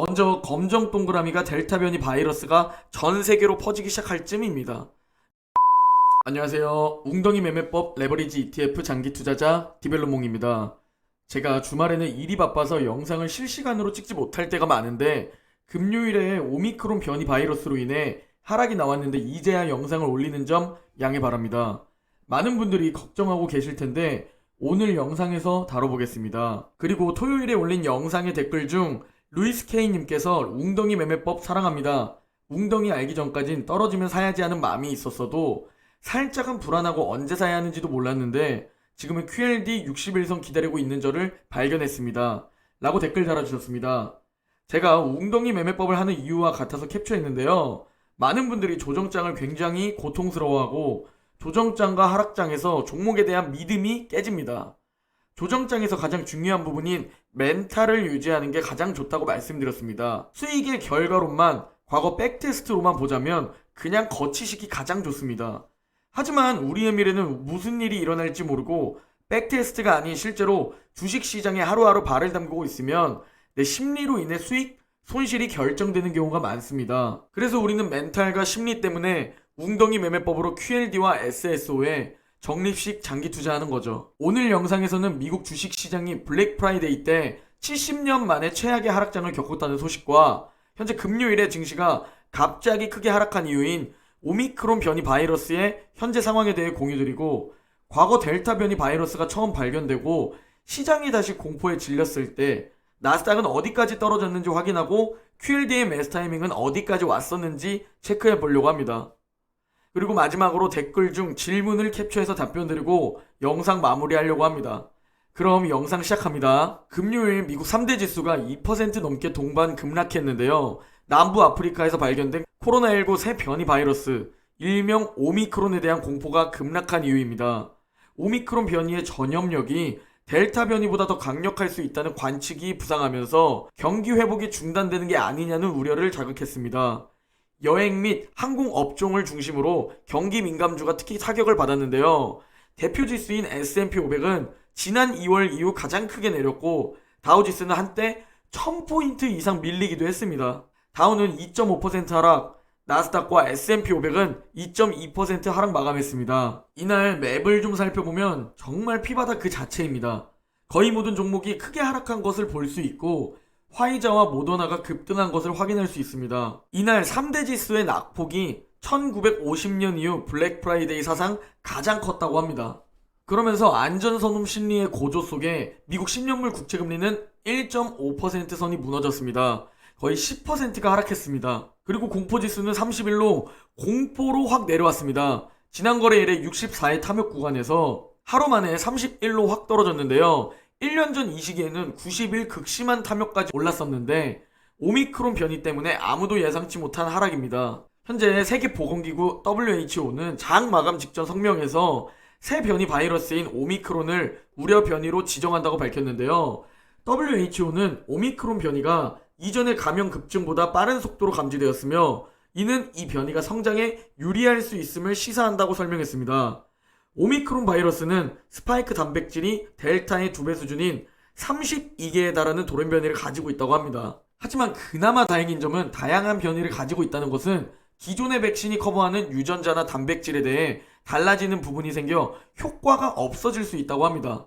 먼저 검정 동그라미가 델타 변이 바이러스가 전 세계로 퍼지기 시작할 쯤입니다. 안녕하세요. 웅덩이 매매법 레버리지 ETF 장기 투자자 디벨로몽입니다. 제가 주말에는 일이 바빠서 영상을 실시간으로 찍지 못할 때가 많은데 금요일에 오미크론 변이 바이러스로 인해 하락이 나왔는데 이제야 영상을 올리는 점 양해 바랍니다. 많은 분들이 걱정하고 계실 텐데 오늘 영상에서 다뤄보겠습니다. 그리고 토요일에 올린 영상의 댓글 중 루이스 K님께서 웅덩이 매매법 사랑합니다. 웅덩이 알기 전까진 떨어지면 사야지 하는 마음이 있었어도 살짝은 불안하고 언제 사야 하는지도 몰랐는데 지금은 QLD 60일선 기다리고 있는 저를 발견했습니다. 라고 댓글 달아주셨습니다. 제가 웅덩이 매매법을 하는 이유와 같아서 캡처했는데요. 많은 분들이 조정장을 굉장히 고통스러워하고 조정장과 하락장에서 종목에 대한 믿음이 깨집니다. 조정장에서 가장 중요한 부분인 멘탈을 유지하는 게 가장 좋다고 말씀드렸습니다. 수익의 결과론만 과거 백테스트로만 보자면 그냥 거치식이 가장 좋습니다. 하지만 우리의 미래는 무슨 일이 일어날지 모르고 백테스트가 아닌 실제로 주식시장에 하루하루 발을 담그고 있으면 내 심리로 인해 수익, 손실이 결정되는 경우가 많습니다. 그래서 우리는 멘탈과 심리 때문에 웅덩이 매매법으로 QLD와 SSO에 적립식 장기 투자하는 거죠. 오늘 영상에서는 미국 주식시장이 블랙 프라이데이 때 70년 만에 최악의 하락장을 겪었다는 소식과 현재 금요일에 증시가 갑자기 크게 하락한 이유인 오미크론 변이 바이러스의 현재 상황에 대해 공유드리고 과거 델타 변이 바이러스가 처음 발견되고 시장이 다시 공포에 질렸을 때 나스닥은 어디까지 떨어졌는지 확인하고 QLD의 매수 타이밍은 어디까지 왔었는지 체크해 보려고 합니다. 그리고 마지막으로 댓글 중 질문을 캡처해서 답변드리고 영상 마무리하려고 합니다. 그럼 영상 시작합니다. 금요일 미국 3대 지수가 2% 넘게 동반 급락했는데요. 남부 아프리카에서 발견된 코로나19 새 변이 바이러스, 일명 오미크론에 대한 공포가 급락한 이유입니다. 오미크론 변이의 전염력이 델타 변이보다 더 강력할 수 있다는 관측이 부상하면서 경기 회복이 중단되는 게 아니냐는 우려를 자극했습니다. 여행 및 항공 업종을 중심으로 경기 민감주가 특히 타격을 받았는데요. 대표 지수인 S&P 500은 지난 2월 이후 가장 크게 내렸고 다우지수는 한때 1000포인트 이상 밀리기도 했습니다. 다우는 2.5% 하락, 나스닥과 S&P 500은 2.2% 하락 마감했습니다. 이날 맵을 좀 살펴보면 정말 피바다 그 자체입니다. 거의 모든 종목이 크게 하락한 것을 볼 수 있고 화이자와 모더나가 급등한 것을 확인할 수 있습니다. 이날 3대 지수의 낙폭이 1950년 이후 블랙 프라이데이 사상 가장 컸다고 합니다. 그러면서 안전선움 심리의 고조 속에 미국 10년물 국채금리는 1.5% 선이 무너졌습니다. 거의 10%가 하락했습니다. 그리고 공포지수는 30일로 공포로 확 내려왔습니다. 지난 거래 일에 64의 탐욕 구간에서 하루 만에 31로 확 떨어졌는데요. 1년 전 이 시기에는 90일 극심한 탐욕까지 올랐었는데 오미크론 변이 때문에 아무도 예상치 못한 하락입니다. 현재 세계보건기구 WHO는 장 마감 직전 성명에서 새 변이 바이러스인 오미크론을 우려 변이로 지정한다고 밝혔는데요. WHO는 오미크론 변이가 이전의 감염 급증보다 빠른 속도로 감지되었으며 이는 이 변이가 성장에 유리할 수 있음을 시사한다고 설명했습니다. 오미크론 바이러스는 스파이크 단백질이 델타의 2배 수준인 32개에 달하는 돌연 변이를 가지고 있다고 합니다. 하지만 그나마 다행인 점은 다양한 변이를 가지고 있다는 것은 기존의 백신이 커버하는 유전자나 단백질에 대해 달라지는 부분이 생겨 효과가 없어질 수 있다고 합니다.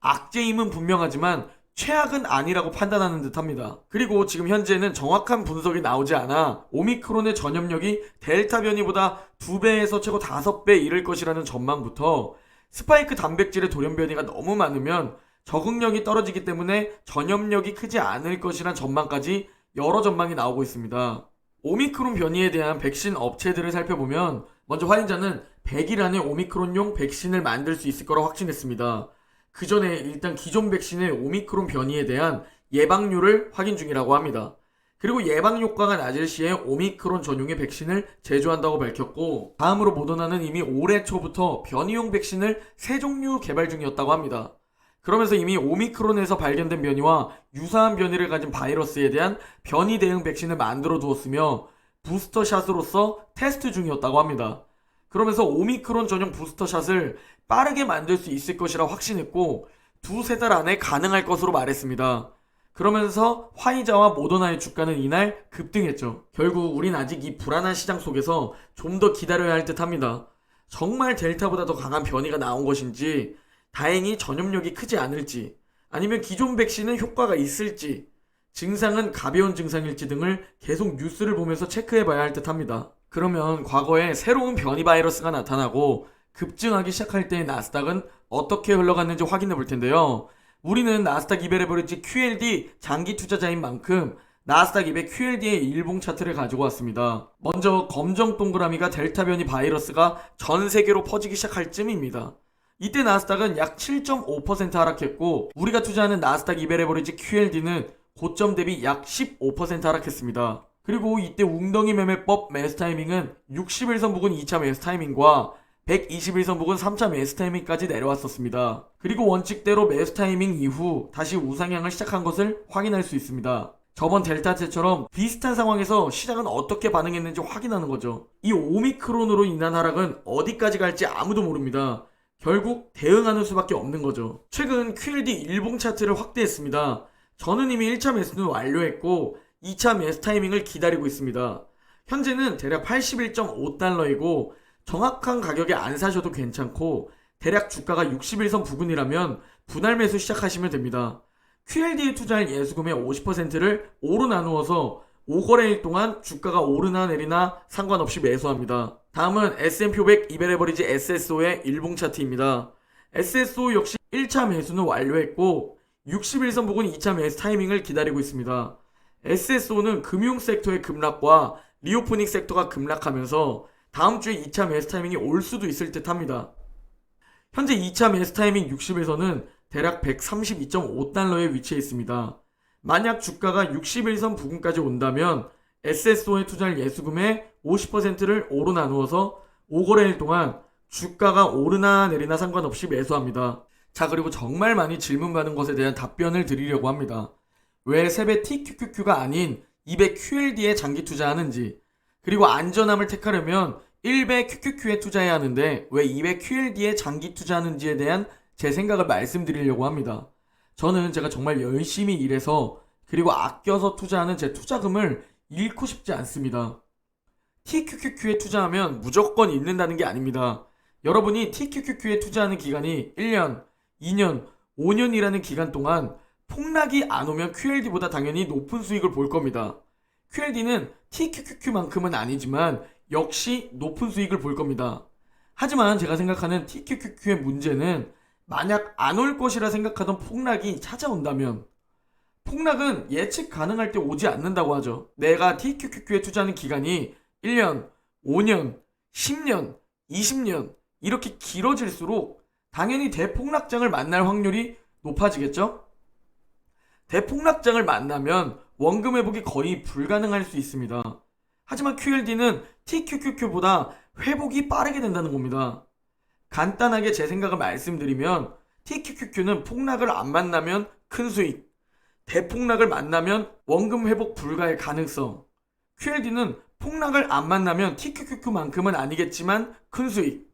악재임은 분명하지만 최악은 아니라고 판단하는 듯 합니다. 그리고 지금 현재는 정확한 분석이 나오지 않아 오미크론의 전염력이 델타 변이보다 2배에서 최고 5배 이를 것이라는 전망부터 스파이크 단백질의 돌연 변이가 너무 많으면 적응력이 떨어지기 때문에 전염력이 크지 않을 것이란 전망까지 여러 전망이 나오고 있습니다. 오미크론 변이에 대한 백신 업체들을 살펴보면 먼저 화이자는 100일 안에 오미크론용 백신을 만들 수 있을 거라 확신했습니다. 그 전에 일단 기존 백신의 오미크론 변이에 대한 예방률을 확인 중이라고 합니다. 그리고 예방 효과가 낮을 시에 오미크론 전용의 백신을 제조한다고 밝혔고 다음으로 모더나는 이미 올해 초부터 변이용 백신을 3종류 개발 중이었다고 합니다. 그러면서 이미 오미크론에서 발견된 변이와 유사한 변이를 가진 바이러스에 대한 변이 대응 백신을 만들어 두었으며 부스터샷으로서 테스트 중이었다고 합니다. 그러면서 오미크론 전용 부스터샷을 빠르게 만들 수 있을 것이라 확신했고 2-3달 안에 가능할 것으로 말했습니다. 그러면서 화이자와 모더나의 주가는 이날 급등했죠. 결국 우린 아직 이 불안한 시장 속에서 좀 더 기다려야 할 듯 합니다. 정말 델타보다 더 강한 변이가 나온 것인지, 다행히 전염력이 크지 않을지, 아니면 기존 백신은 효과가 있을지, 증상은 가벼운 증상일지 등을 계속 뉴스를 보면서 체크해 봐야 할 듯 합니다. 그러면 과거에 새로운 변이 바이러스가 나타나고 급증하기 시작할 때의 나스닥은 어떻게 흘러갔는지 확인해 볼 텐데요. 우리는 나스닥 200 에버리지 QLD 장기 투자자인 만큼 나스닥 200 QLD의 일봉 차트를 가지고 왔습니다. 먼저 검정 동그라미가 델타 변이 바이러스가 전 세계로 퍼지기 시작할 쯤입니다. 이때 나스닥은 약 7.5% 하락했고, 우리가 투자하는 나스닥 200 에버리지 QLD는 고점 대비 약 15% 하락했습니다. 그리고 이때 웅덩이 매매법 매수 타이밍은 61선 부근 2차 매수 타이밍과 121선 부근 3차 매수 타이밍까지 내려왔었습니다. 그리고 원칙대로 매수 타이밍 이후 다시 우상향을 시작한 것을 확인할 수 있습니다. 저번 델타 때처럼 비슷한 상황에서 시장은 어떻게 반응했는지 확인하는 거죠. 이 오미크론으로 인한 하락은 어디까지 갈지 아무도 모릅니다. 결국 대응하는 수밖에 없는 거죠. 최근 QLD 일봉 차트를 확대했습니다. 저는 이미 1차 매수는 완료했고 2차 매수 타이밍을 기다리고 있습니다. 현재는 대략 81.5달러이고 정확한 가격에 안 사셔도 괜찮고, 대략 주가가 61선 부근이라면 분할 매수 시작하시면 됩니다. QLD에 투자할 예수금의 50%를 5로 나누어서 5거래일 동안 주가가 오르나 내리나 상관없이 매수합니다. 다음은 S&P 500 200 에버리지 SSO의 일봉 차트입니다. SSO 역시 1차 매수는 완료했고 61선 부근 2차 매수 타이밍을 기다리고 있습니다. SSO는 금융 섹터의 급락과 리오프닝 섹터가 급락하면서 다음 주에 2차 매수 타이밍이 올 수도 있을 듯 합니다. 현재 2차 매수 타이밍 60에서는 대략 132.5달러에 위치해 있습니다. 만약 주가가 61선 부근까지 온다면 SSO에 투자할 예수금의 50%를 5로 나누어서 5거래일 동안 주가가 오르나 내리나 상관없이 매수합니다. 자, 그리고 정말 많이 질문받은 것에 대한 답변을 드리려고 합니다. 왜 세배 TQQQ가 아닌 200 QLD에 장기 투자하는지, 그리고 안전함을 택하려면 1배 QQQ에 투자해야 하는데 왜 200 QLD에 장기 투자하는지에 대한 제 생각을 말씀드리려고 합니다. 저는 제가 정말 열심히 일해서 그리고 아껴서 투자하는 제 투자금을 잃고 싶지 않습니다. TQQQ에 투자하면 무조건 잃는다는 게 아닙니다. 여러분이 TQQQ에 투자하는 기간이 1년, 2년, 5년이라는 기간 동안 폭락이 안 오면 QLD보다 당연히 높은 수익을 볼 겁니다. QLD는 TQQQ만큼은 아니지만 역시 높은 수익을 볼 겁니다. 하지만 제가 생각하는 TQQQ의 문제는, 만약 안 올 것이라 생각하던 폭락이 찾아온다면, 폭락은 예측 가능할 때 오지 않는다고 하죠. 내가 TQQQ에 투자하는 기간이 1년, 5년, 10년, 20년 이렇게 길어질수록 당연히 대폭락장을 만날 확률이 높아지겠죠? 대폭락장을 만나면 원금 회복이 거의 불가능할 수 있습니다. 하지만 QLD는 TQQQ보다 회복이 빠르게 된다는 겁니다. 간단하게 제 생각을 말씀드리면, TQQQ는 폭락을 안 만나면 큰 수익, 대폭락을 만나면 원금 회복 불가의 가능성, QLD는 폭락을 안 만나면 TQQQ만큼은 아니겠지만 큰 수익,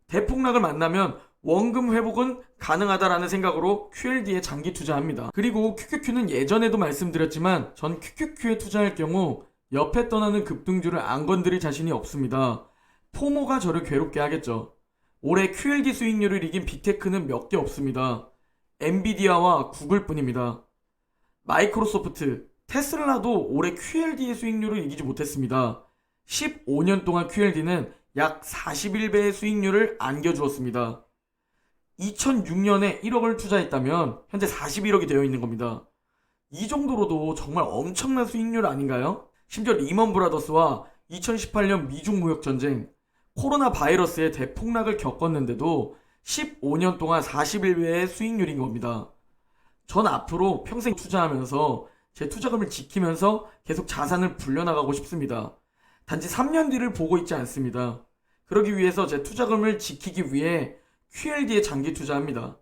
대폭락을 만나면 원금 회복은 가능하다라는 생각으로 QLD에 장기 투자합니다. 그리고 QQQ는 예전에도 말씀드렸지만 전 QQQ에 투자할 경우 옆에 떠나는 급등주를 안 건드릴 자신이 없습니다. 포모가 저를 괴롭게 하겠죠. 올해 QLD 수익률을 이긴 빅테크는 몇 개 없습니다. 엔비디아와 구글 뿐입니다. 마이크로소프트, 테슬라도 올해 QLD의 수익률을 이기지 못했습니다. 15년 동안 QLD는 약 41배의 수익률을 안겨주었습니다. 2006년에 1억을 투자했다면 현재 41억이 되어 있는 겁니다. 이 정도로도 정말 엄청난 수익률 아닌가요? 심지어 리먼 브라더스와 2018년 미중 무역 전쟁, 코로나 바이러스의 대폭락을 겪었는데도 15년 동안 41배의 수익률인 겁니다. 전 앞으로 평생 투자하면서 제 투자금을 지키면서 계속 자산을 불려나가고 싶습니다. 단지 3년 뒤를 보고 있지 않습니다. 그러기 위해서 제 투자금을 지키기 위해 QLD에 장기 투자합니다.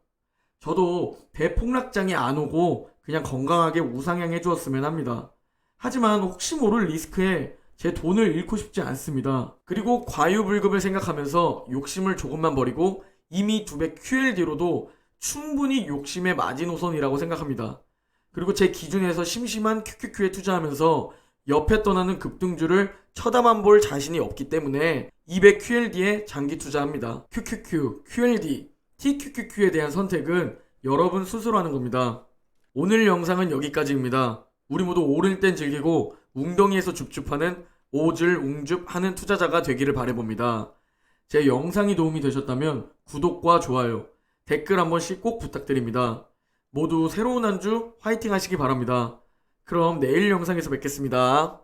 저도 대폭락장이 안 오고 그냥 건강하게 우상향해 주었으면 합니다. 하지만 혹시 모를 리스크에 제 돈을 잃고 싶지 않습니다. 그리고 과유불급을 생각하면서 욕심을 조금만 버리고 이미 200 QLD로도 충분히 욕심의 마지노선이라고 생각합니다. 그리고 제 기준에서 심심한 QQQ에 투자하면서 옆에 떠나는 급등주를 쳐다만 볼 자신이 없기 때문에 200QLD에 장기 투자합니다. QQQ, QLD, TQQQ에 대한 선택은 여러분 스스로 하는 겁니다. 오늘 영상은 여기까지입니다. 우리 모두 오를 땐 즐기고 웅덩이에서 줍줍하는 오즐 웅줍하는 투자자가 되기를 바라봅니다. 제 영상이 도움이 되셨다면 구독과 좋아요, 댓글 한 번씩 꼭 부탁드립니다. 모두 새로운 한 주 화이팅 하시기 바랍니다. 그럼 내일 영상에서 뵙겠습니다.